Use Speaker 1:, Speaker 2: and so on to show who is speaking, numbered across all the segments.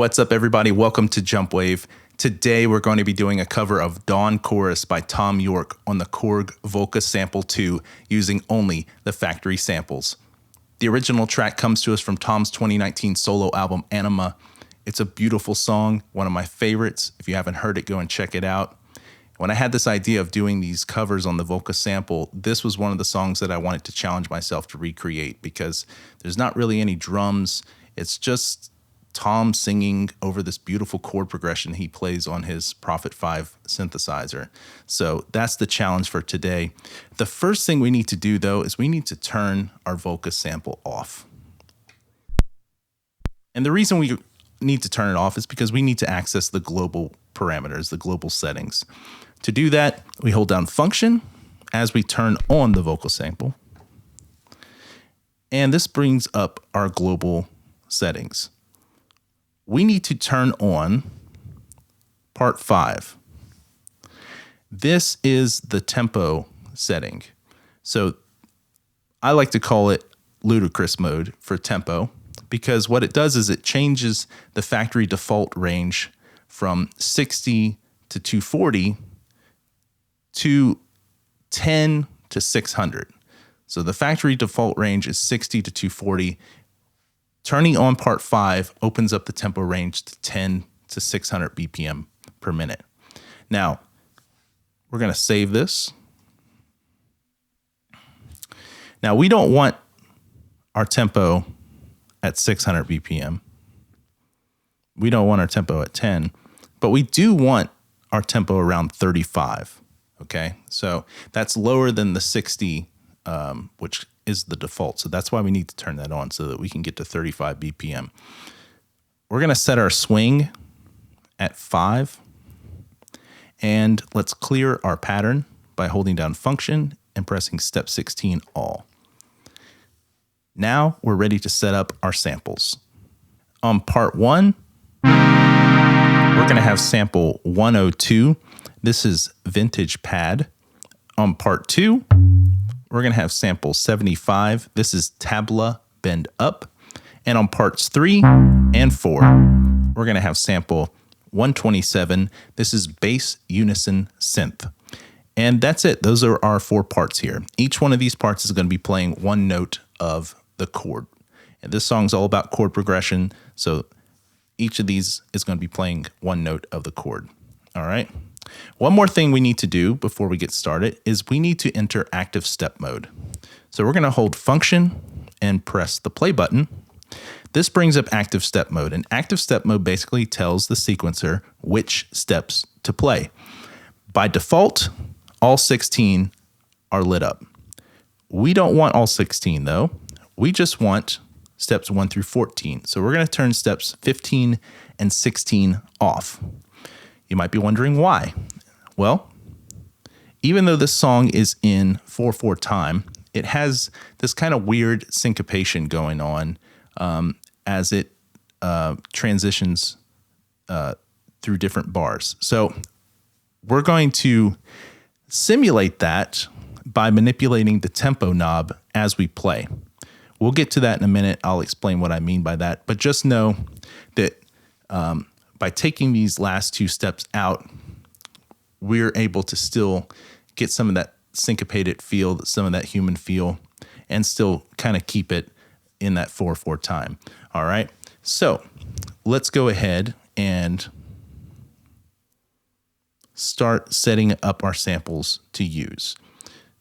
Speaker 1: What's up, everybody? Welcome to Jump Wave. Today, we're going to be doing a cover of Dawn Chorus by Thom Yorke on the Korg Volca Sample 2 using only the factory samples. The original track comes to us from Thom's 2019 solo album, Anima. It's a beautiful song, one of my favorites. If you haven't heard it, go and check it out. When I had this idea of doing these covers on the Volca Sample, this was one of the songs that I wanted to challenge myself to recreate because there's not really any drums. It's just Thom singing over this beautiful chord progression he plays on his Prophet 5 synthesizer. So that's the challenge for today. The first thing we need to do, though, is we need to turn our Volca sample off. And the reason we need to turn it off is because we need to access the global parameters, the global settings. To do that, we hold down Function as we turn on the Volca sample. And this brings up our global settings. We need to turn on part 5. This is the tempo setting. So I like to call it ludicrous mode for tempo because what it does is it changes the factory default range from 60 to 240 to 10 to 600. So the factory default range is 60 to 240. Turning on part 5 opens up the tempo range to 10 to 600 BPM per minute. Now, we're going to save this. Now, we don't want our tempo at 600 BPM. We don't want our tempo at 10, but we do want our tempo around 35, okay? So that's lower than the 60, which is the default. So that's why we need to turn that on so that we can get to 35 BPM. We're going to set our swing at 5. And let's clear our pattern by holding down Function and pressing step 16 all. Now we're ready to set up our samples. On part 1, we're going to have sample 102. This is Vintage Pad. On part 2, we're going to have sample 75. This is Tabla Bendup. And on parts 3 and 4, we're going to have sample 127. This is bass UnisonSyn. And that's it. Those are our 4 parts here. Each one of these parts is going to be playing one note of the chord. And this song's all about chord progression. So each of these is going to be playing one note of the chord. All right. One more thing we need to do before we get started is we need to enter active step mode. So we're going to hold Function and press the play button. This brings up active step mode, and active step mode basically tells the sequencer which steps to play. By default, all 16 are lit up. We don't want all 16 though. We just want steps 1 through 14. So we're going to turn steps 15 and 16 off. You might be wondering why. Well, even though this song is in 4/4 time, it has this kind of weird syncopation going on as it transitions through different bars. So we're going to simulate that by manipulating the tempo knob as we play. We'll get to that in a minute. I'll explain what I mean by that. But just know that by taking these last 2 steps out, we're able to still get some of that syncopated feel, some of that human feel, and still kind of keep it in that 4/4 time. All right. So let's go ahead and start setting up our samples to use.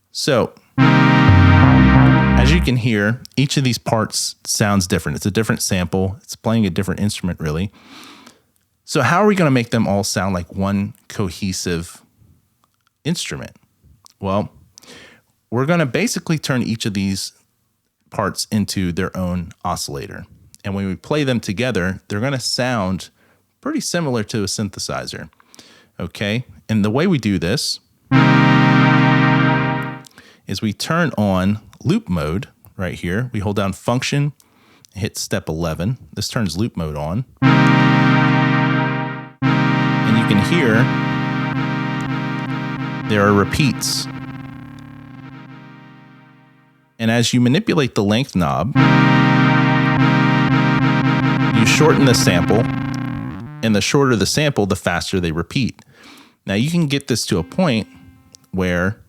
Speaker 1: So as you can hear, each of these parts sounds different. It's a different sample. It's playing a different instrument, really. So how are we going to make them all sound like one cohesive instrument? Well, we're going to basically turn each of these parts into their own oscillator. And when we play them together, they're going to sound pretty similar to a synthesizer. Okay? And the way we do this is we turn on loop mode right here. We hold down Function, hit step 11. This turns loop mode on. And you can hear there are repeats. And as you manipulate the length knob, you shorten the sample And the shorter the sample, the faster they repeat. Now you can get this to a point where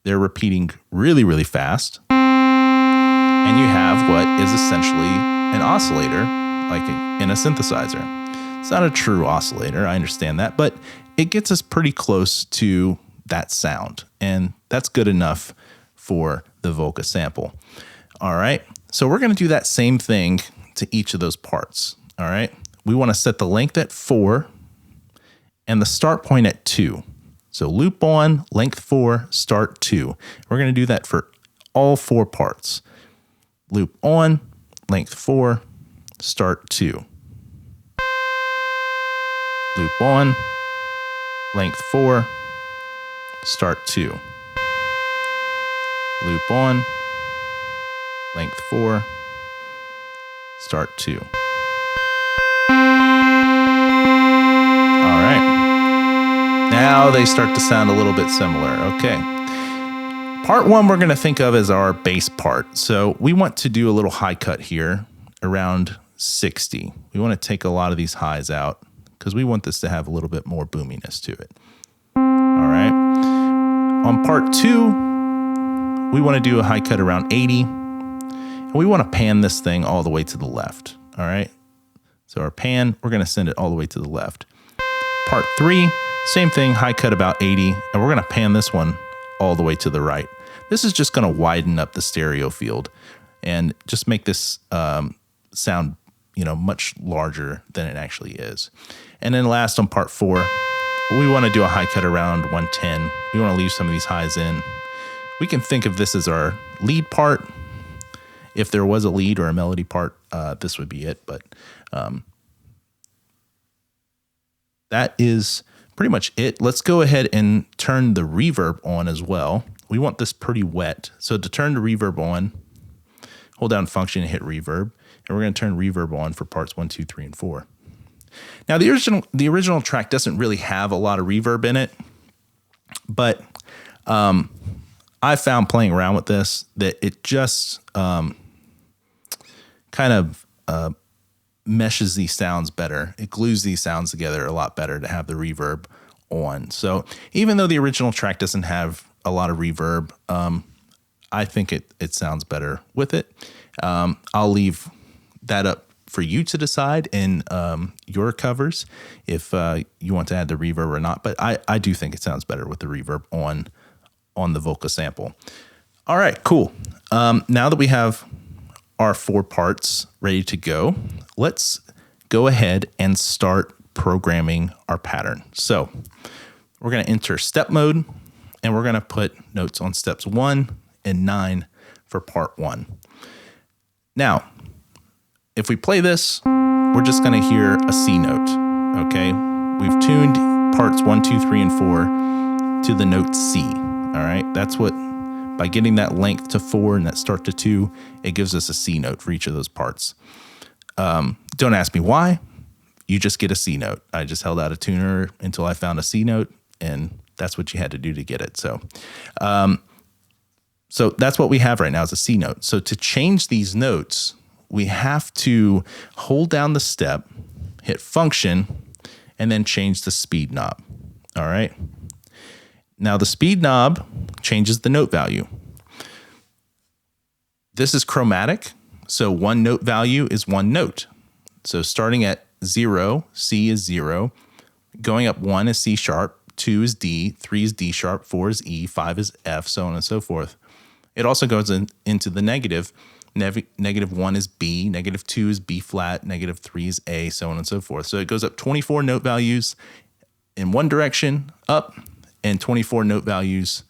Speaker 1: they're repeating really, really fast. And you have what is essentially an oscillator, like in a synthesizer. It's not a true oscillator, I understand that, but it gets us pretty close to that sound. And that's good enough for the Volca sample. All right, so we're gonna do that same thing to each of those parts. All right, we wanna set the length at 4 and the start point at 2. So loop on, length 4, start 2. We're gonna do that for all 4 parts. Loop on, length 4, start 2. Loop on, length 4, start 2. Loop on, length 4, start 2. All right. Now they start to sound a little bit similar. Okay. Part 1 we're going to think of as our bass part. So we want to do a little high cut here around 60. We want to take a lot of these highs out because we want this to have a little bit more boominess to it. All right. On part 2, we want to do a high cut around 80. And we want to pan this thing all the way to the left. All right. So our pan, we're going to send it all the way to the left. Part 3, same thing, high cut about 80. And we're going to pan this one all the way to the right. This is just going to widen up the stereo field and just make this sound, much larger than it actually is. And then last on part 4, we want to do a high cut around 110. We want to leave some of these highs in. We can think of this as our lead part. If there was a lead or a melody part, this would be it. But that is pretty much it. Let's go ahead and turn the reverb on as well. We want this pretty wet. So to turn the reverb on, hold down function and hit reverb. And we're going to turn reverb on for parts 1, 2, 3, and 4. Now the original track doesn't really have a lot of reverb in it, but I found playing around with this that it just kind of meshes these sounds better. It glues these sounds together a lot better to have the reverb on. So even though the original track doesn't have a lot of reverb, I think it sounds better with it. I'll leave that up for you to decide in your covers if you want to add the reverb or not. But I do think it sounds better with the reverb on the Volca sample. All right, cool. Now that we have our 4 parts ready to go, let's go ahead and start programming our pattern. So we're going to enter step mode, and we're going to put notes on steps 1 and 9 for part 1. Now, if we play this, we're just going to hear a C note, okay? We've tuned parts 1, 2, 3, and 4 to the note C, all right? That's what, by getting that length to 4 and that start to 2, it gives us a C note for each of those parts. Don't ask me why. You just get a C note. I just held out a tuner until I found a C note, and that's what you had to do to get it. So that's what we have right now is a C note. So to change these notes, we have to hold down the step, hit function, and then change the speed knob. All right. Now the speed knob changes the note value. This is chromatic. So one note value is one note. So starting at 0, C is 0. Going up 1 is C sharp, 2 is D, 3 is D sharp, 4 is E, 5 is F, so on and so forth. It also goes into the negative. Negative 1 is B, negative 2 is B flat, negative 3 is A, so on and so forth. So it goes up 24 note values in one direction up and 24 note values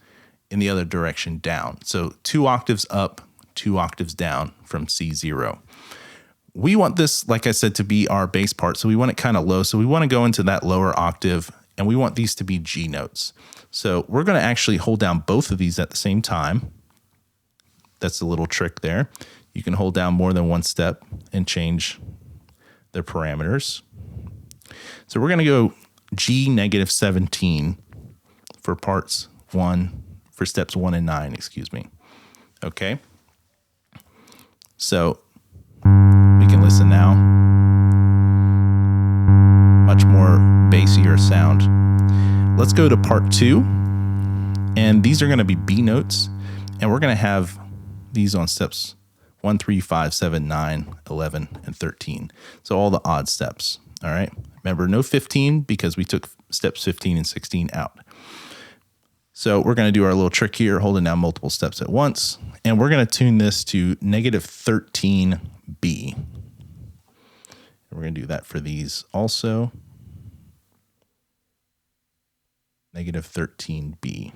Speaker 1: in the other direction down. So 2 octaves up, 2 octaves down from C0. We want this, like I said, to be our bass part. So we want it kind of low. So we want to go into that lower octave, and we want these to be G notes. So we're going to actually hold down both of these at the same time. That's a little trick there. You can hold down more than one step and change the parameters. So we're going to go G negative 17 for parts 1, for steps 1 and 9, excuse me. Okay. So we can listen now. much more bassier sound. Let's go to part 2. And these are going to be B notes. And we're going to have these on steps 1, 3, 5, 7, 9, 11, and 13. So all the odd steps. All right. Remember, no 15 because we took steps 15 and 16 out. So we're going to do our little trick here, holding down multiple steps at once. And we're going to tune this to negative 13B. And we're going to do that for these also. Negative 13B.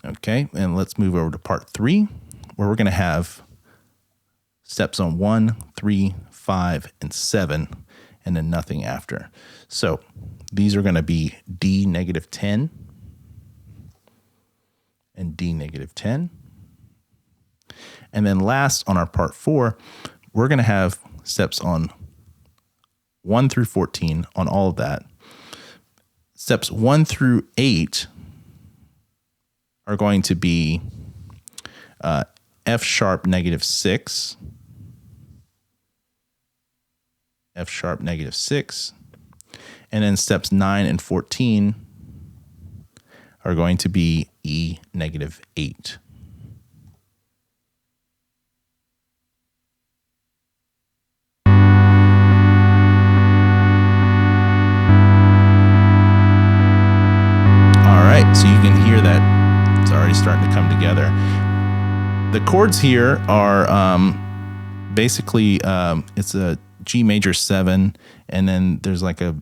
Speaker 1: Okay, and let's move over to part 3, where we're going to have steps on 1, 3, 5, and 7, and then nothing after. So these are going to be D negative 10 and D negative 10. And then last on our part 4, we're going to have steps on 1 through 14 on all of that. Steps 1 through 8 are going to be F sharp negative 6, F sharp negative 6, and then steps 9 and 14 are going to be E negative 8. All right, so you can hear that it's already starting to come together. The chords here are basically it's a G major 7, and then there's like a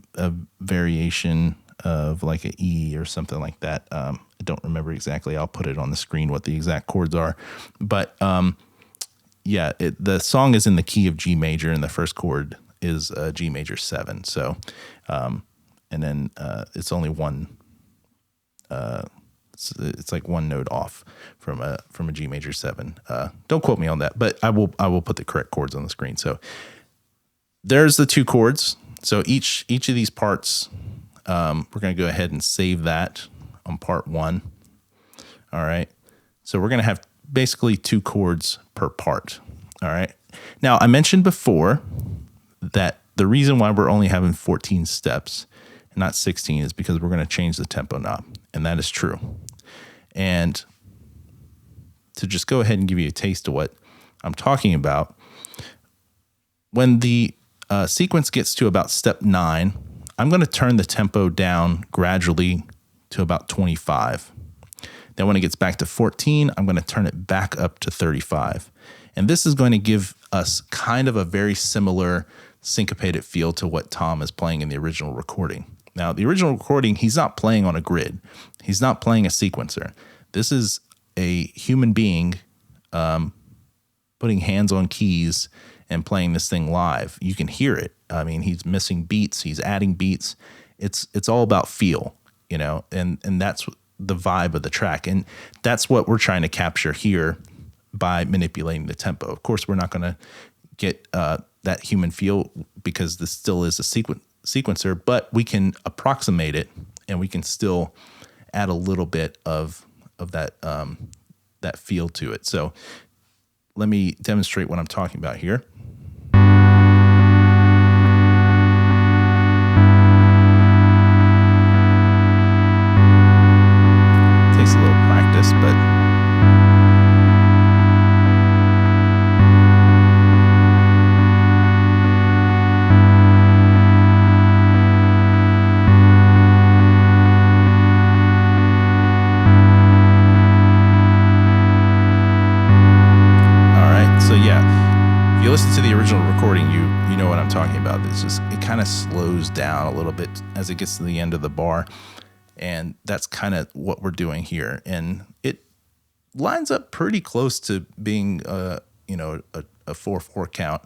Speaker 1: variation of like an E or something like that. I don't remember exactly. I'll put it on the screen what the exact chords are. But yeah, the song is in the key of G major, and the first chord is G major 7. So, and then it's only one. It's like one note off from a G major 7. Don't quote me on that, but I will put the correct chords on the screen. So there's the 2 chords. So each of these parts, we're going to go ahead and save that on part 1. All right. So we're going to have basically 2 chords per part. All right. Now I mentioned before that the reason why we're only having 14 steps and not 16 is because we're going to change the tempo knob. And that is true. And to just go ahead and give you a taste of what I'm talking about, when the sequence gets to about step 9, I'm going to turn the tempo down gradually to about 25. Then when it gets back to 14, I'm going to turn it back up to 35. And this is going to give us kind of a very similar syncopated feel to what Thom is playing in the original recording. Now, the original recording, he's not playing on a grid. He's not playing a sequencer. This is a human being putting hands on keys and playing this thing live. You can hear it. I mean, he's missing beats. He's adding beats. It's all about feel, you know, and that's the vibe of the track. And that's what we're trying to capture here by manipulating the tempo. Of course, we're not going to get that human feel because this still is a sequencer, but we can approximate it, and we can still add a little bit of that that feel to it. So let me demonstrate what I'm talking about here. Takes a little practice, but listen to the original recording, you know what I'm talking about. It's just, it kind of slows down a little bit as it gets to the end of the bar, and that's kind of what we're doing here. And it lines up pretty close to being a 4/4 count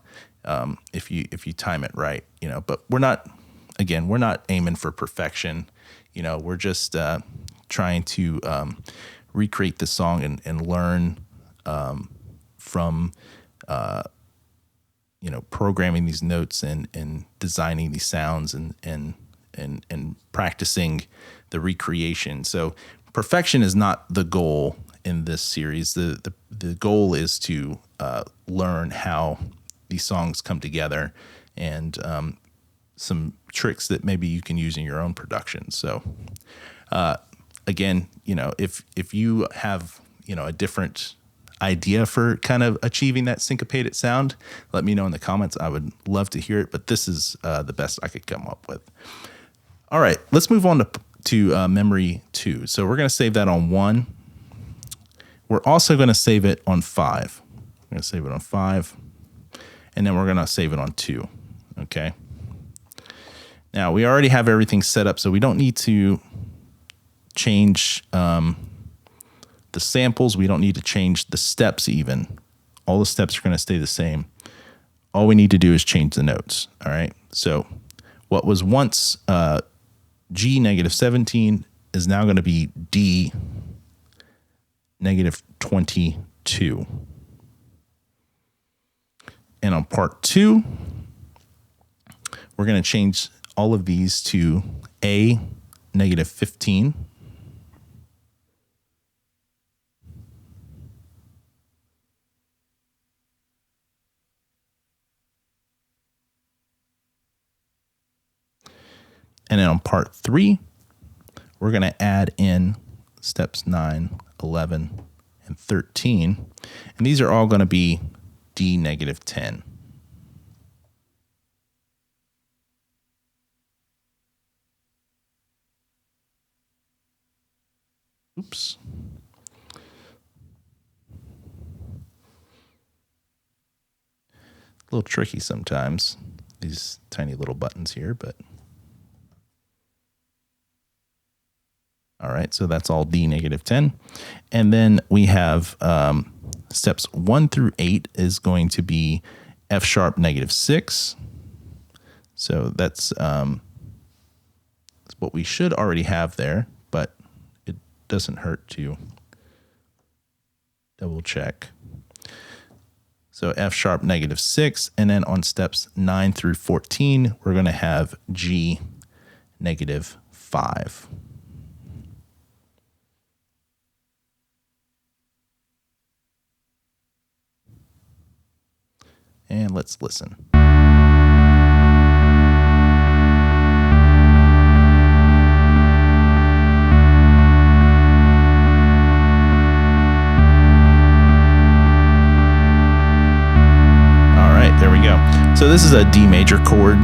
Speaker 1: if you time it right, you know. But we're not aiming for perfection, you know. We're just trying to recreate the song and learn from programming these notes and designing these sounds and practicing the recreation. So perfection is not the goal in this series. The goal is to learn how these songs come together and some tricks that maybe you can use in your own production. So again, if you have, a different idea for kind of achieving that syncopated sound, let me know in the comments. I would love to hear it, but this is the best I could come up with. All right, let's move on to memory 2. So we're going to save that on 1. We're also going to save it on 5. We're going to save it on 5, and then we're going to save it on 2. Okay. Now we already have everything set up, so we don't need to change the samples. We don't need to change the steps even. All the steps are going to stay the same. All we need to do is change the notes. All right. So what was once G -17 is now going to be D -22. And on part 2, we're going to change all of these to A -15. And then on part 3, we're going to add in steps 9, 11, and 13. And these are all going to be D -10. Oops. A little tricky sometimes, these tiny little buttons here, but all right, so that's all D -10. And then we have steps 1 through 8 is going to be F sharp -6. So that's what we should already have there, but it doesn't hurt to double check. So F sharp -6, and then on steps 9 through 14, we're going to have G -5. And let's listen. All right, there we go. So this is a D major chord.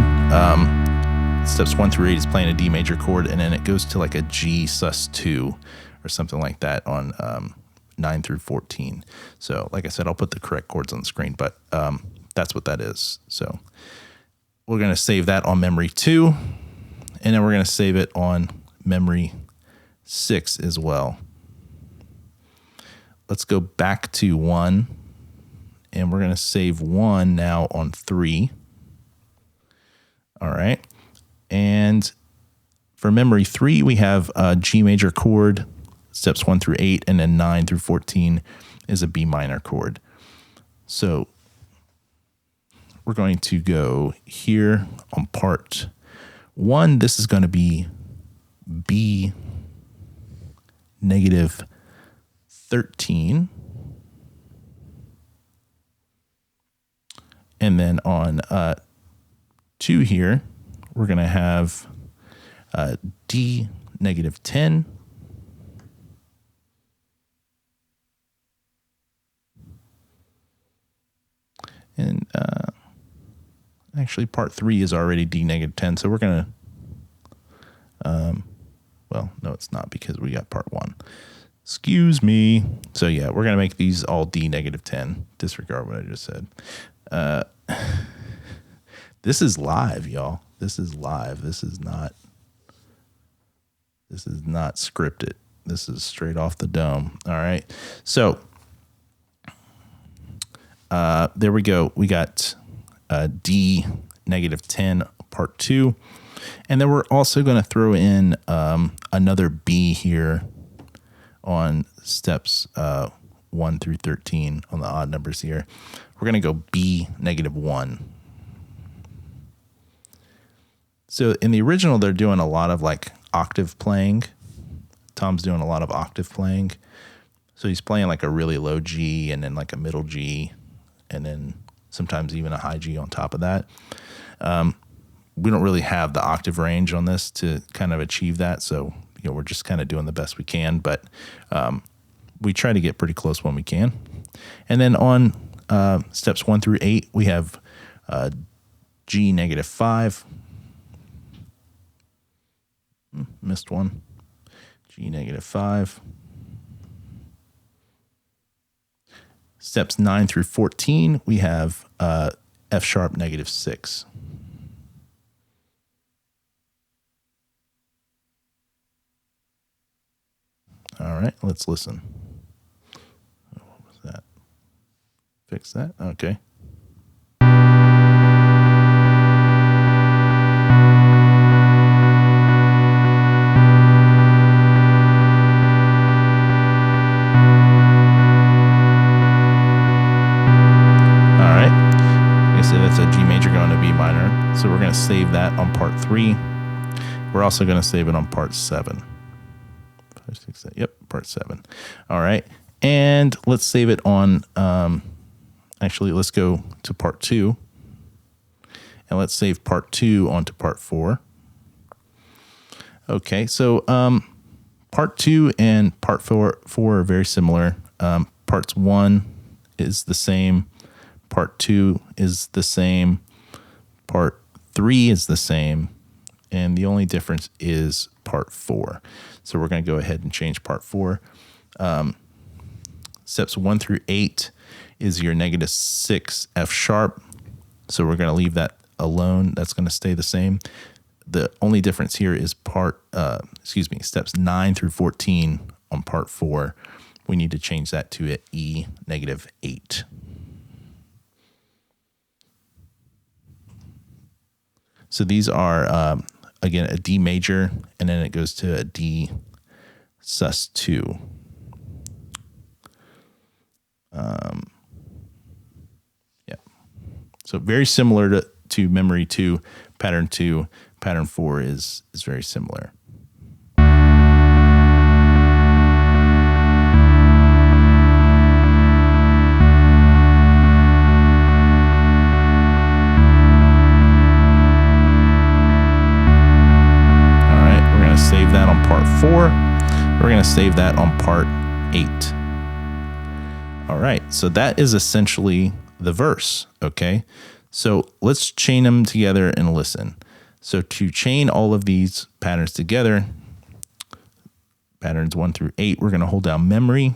Speaker 1: Steps 1 through 8 is playing a D major chord, and then it goes to like a G sus2 or something like that on 9 through 14. So like I said, I'll put the correct chords on the screen, but that's what that is. So we're going to save that on memory 2, and then we're going to save it on memory 6 as well. Let's go back to 1, and we're going to save 1 now on 3. All right. And for memory 3, we have a G major chord, steps 1 through 8, and then 9 through 14 is a B minor chord. So we're going to go here on part 1. This is going to be B -13. And then on 2 here, we're going to have D -10. And actually, part 3 is already D -10, so we're going to, well, no, it's not because we got part 1. Excuse me. So, yeah, we're going to make these all D -10. Disregard what I just said. This is live, y'all. This is live. This is not scripted. This is straight off the dome. All right. So, there we go. We got D -10 part 2. And then we're also going to throw in another B here on steps 1 through 13 on the odd numbers here. We're going to go B -1. So in the original, they're doing a lot of like octave playing. Tom's doing a lot of octave playing. So he's playing like a really low G and then like a middle G and then sometimes even a high G on top of that. we don't really have the octave range on this to kind of achieve that. So, we're just kind of doing the best we can, but we try to get pretty close when we can. And then on steps 1 through 8, we have G -5. Missed one. G -5. Steps 9 through 14, we have F sharp -6. All right, let's listen. What was that? Fix that? Okay. That's a G major going to B minor. So we're going to save that on part 3. We're also going to save it on part 7. 5, 6, 7. Yep, part 7. All right. And let's save it on, actually, let's go to part 2. And let's save part 2 onto part 4. Okay, so part 2 and part 4 are very similar. Parts 1 is the same. Part 2 is the same. Part 3 is the same. And the only difference is part 4. So we're going to go ahead and change part 4. Steps 1 through 8 is your -6 F sharp. So we're going to leave that alone. That's going to stay the same. The only difference here is steps 9 through 14 on part 4. We need to change that to an E -8. So these are, again, a D major, and then it goes to a D sus2. Yeah. So very similar to memory 2, pattern 2. Pattern 4 is very similar. Save that on part 4. We're going to save that on part 8. All right, so that is essentially the verse, okay? So let's chain them together and listen. So to chain all of these patterns together, patterns 1 through 8, we're going to hold down memory,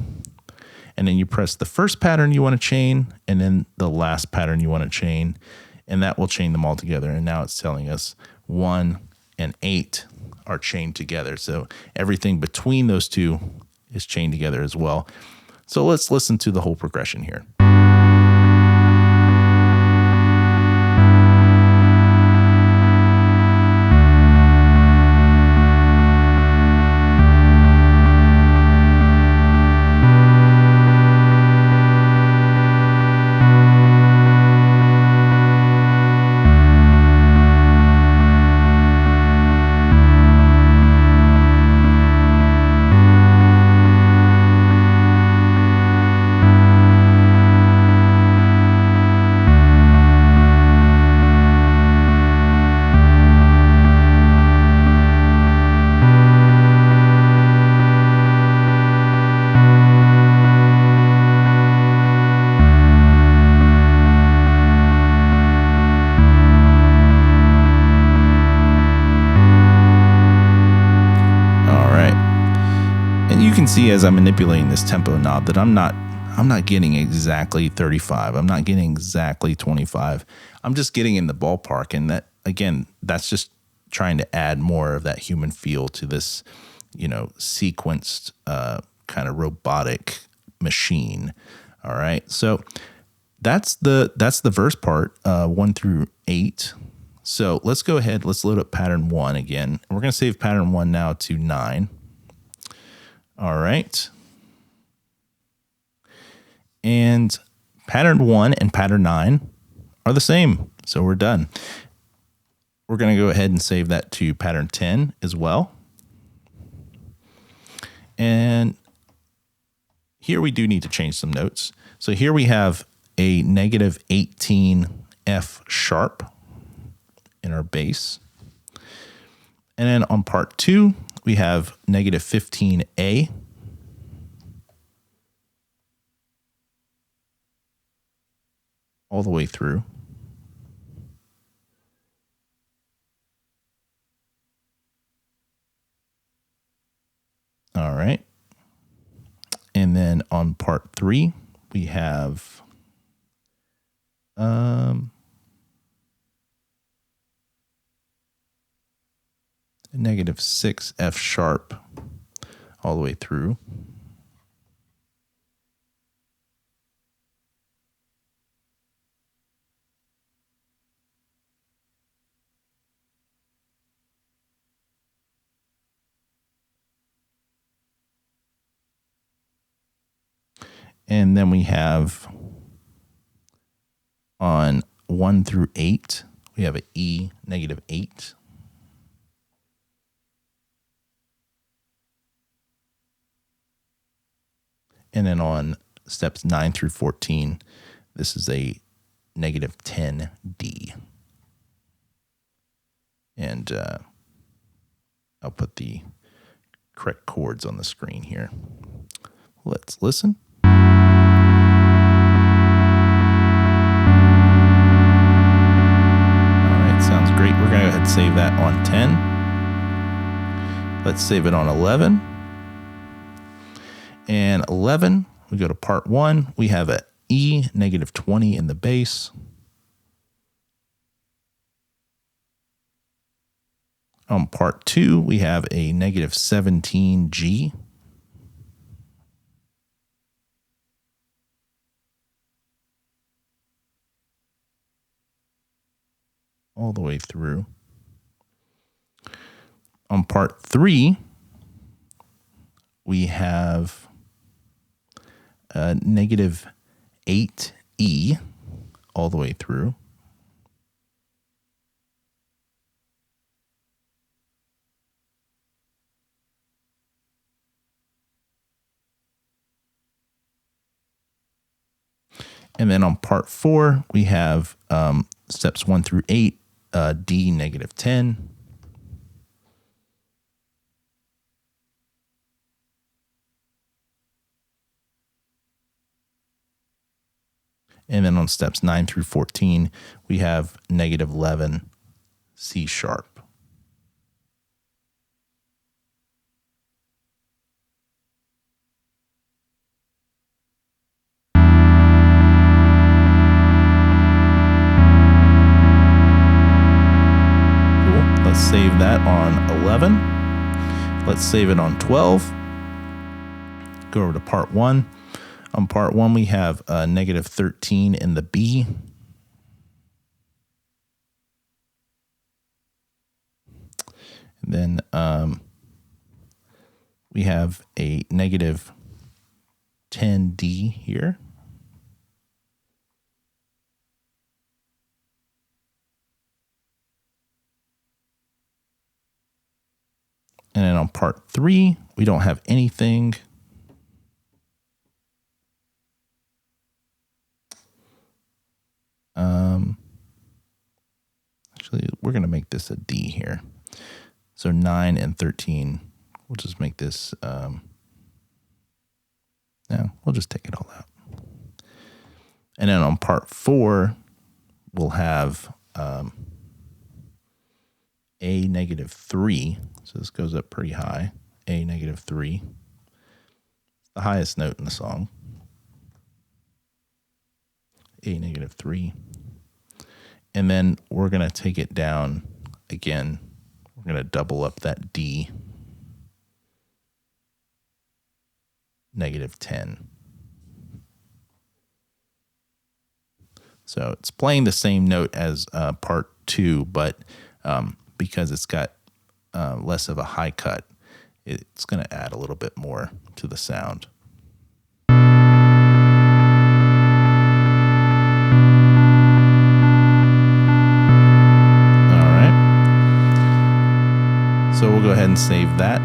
Speaker 1: and then you press the first pattern you want to chain, and then the last pattern you want to chain, and that will chain them all together. And now it's telling us 1 and 8 are chained together. So everything between those two is chained together as well. So let's listen to the whole progression here. See, as I'm manipulating this tempo knob, that I'm not getting exactly 35. I'm not getting exactly 25. I'm just getting in the ballpark, and that, again, that's just trying to add more of that human feel to this, sequenced kind of robotic machine. All right, so that's the verse part, 1 through 8. So let's go ahead. Let's load up pattern 1 again. We're going to save pattern 1 now to 9. All right. And pattern 1 and pattern 9 are the same. So we're done. We're going to go ahead and save that to pattern 10 as well. And here we do need to change some notes. So here we have a -18 F sharp. in our bass. And then on part 2, we have negative 15A. All the way through. All right. And then on part 3, we have negative 6 F sharp all the way through. And then we have on 1 through 8, we have an E negative 8. And then on steps 9 through 14, this is a negative 10 D. And I'll put the correct chords on the screen here. Let's listen. All right, sounds great. We're going to go ahead and save that on 10. Let's save it on 11. And 11, we go to part 1. We have a E negative 20 in the bass. On part 2, we have a negative 17 G. All the way through. On part 3, we have a negative 8 E all the way through. And then on part 4, we have steps 1 through 8, D negative 10. And then on steps 9 through 14, we have negative 11, C sharp. Cool. Let's save that on 11. Let's save it on 12. Go over to part 1. On part 1, we have negative 13 in the B. And then we have a negative 10 D here. And then on part 3, we don't have anything. Actually, we're going to make this a D here. So 9 and 13, we'll just make this, no, we'll just take it all out. And then on part 4, we'll have A negative 3. So this goes up pretty high. A negative 3. It's the highest note in the song. A negative 3. And then we're going to take it down again. We're going to double up that D. Negative 10. So it's playing the same note as part 2, but because it's got less of a high cut, it's going to add a little bit more to the sound. So we'll go ahead and save that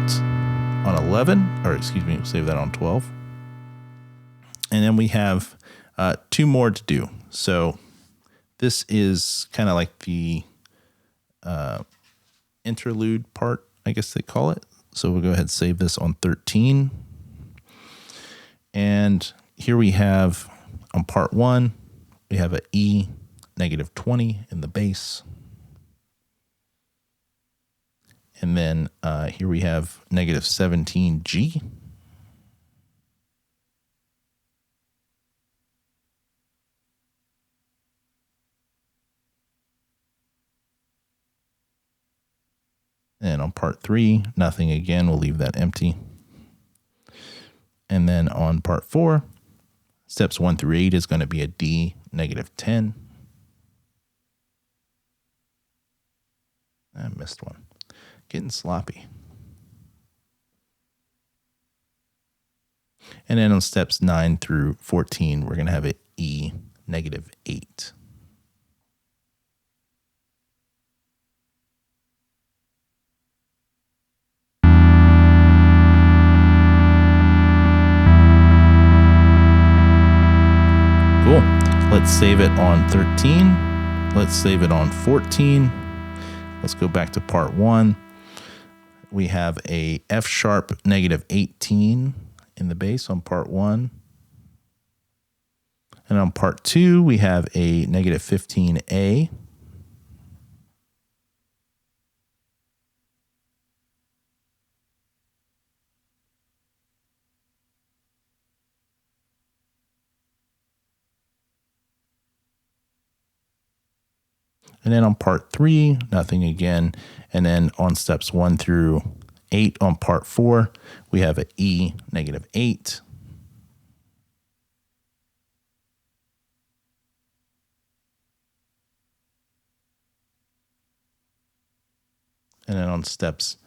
Speaker 1: on 11, or excuse me, we'll save that on 12. And then we have 2 more to do. So this is kind of like the interlude part, I guess they call it. So we'll go ahead and save this on 13. And here we have on part 1, we have a E -20 in the bass. And then here we have -17 G. And on part 3, nothing again. We'll leave that empty. And then on part 4, steps 1 through 8 is going to be a D -10. I missed one. Getting sloppy. And then on steps 9 through 14, we're going to have an E -8. Cool. Let's save it on 13. Let's save it on 14. Let's go back to part 1. We have a F sharp -18 in the bass on part 1. And on part 2, we have a -15 A. And then on part 3, nothing again. And then on steps 1 through 8 on part 4, we have an E -8. And then on steps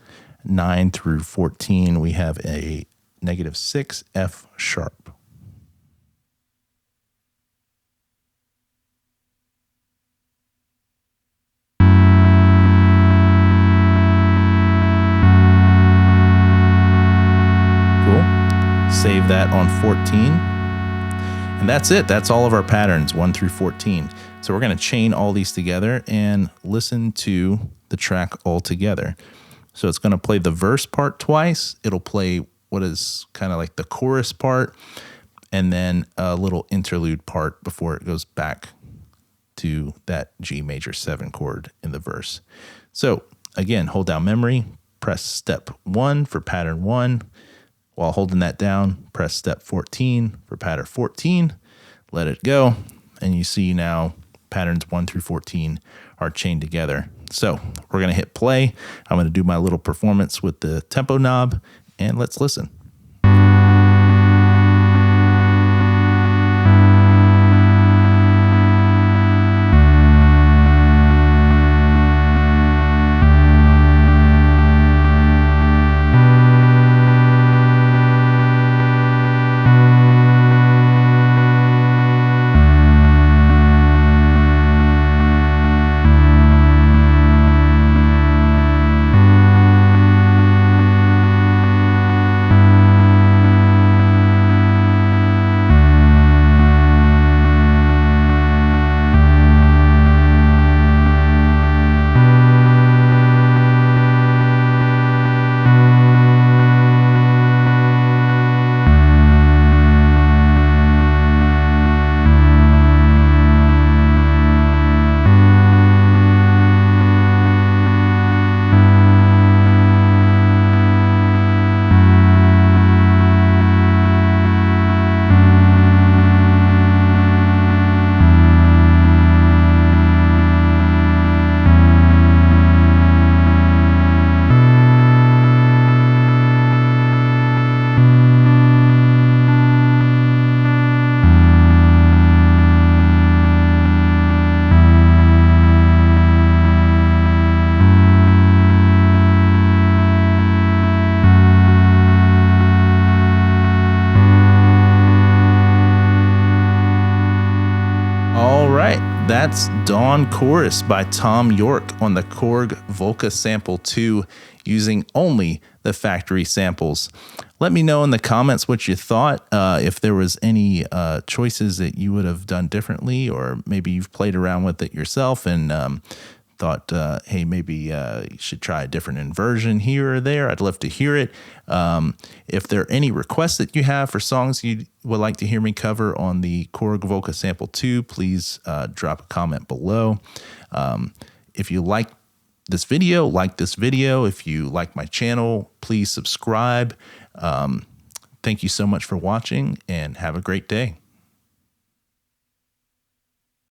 Speaker 1: 9 through 14, we have a -6 F sharp. Save that on 14. And that's it. That's all of our patterns, 1 through 14. So we're going to chain all these together and listen to the track all together. So it's going to play the verse part twice. It'll play what is kind of like the chorus part, and then a little interlude part before it goes back to that G major 7 chord in the verse. So again, hold down memory, press step 1 for pattern 1. While holding that down, press step 14 for pattern 14, let it go, and you see now patterns 1 through 14 are chained together. So we're going to hit play. I'm going to do my little performance with the tempo knob, and let's listen. That's Dawn Chorus by Thom Yorke on the Korg Volca Sample 2 using only the factory samples. Let me know in the comments what you thought, if there was any choices that you would have done differently, or maybe you've played around with it yourself and thought, hey, maybe you should try a different inversion here or there, I'd love to hear it. If there are any requests that you have for songs you would like to hear me cover on the Korg Volca Sample 2, please drop a comment below. If you like this video, If you like my channel, please subscribe. Thank you so much for watching, and have a great day.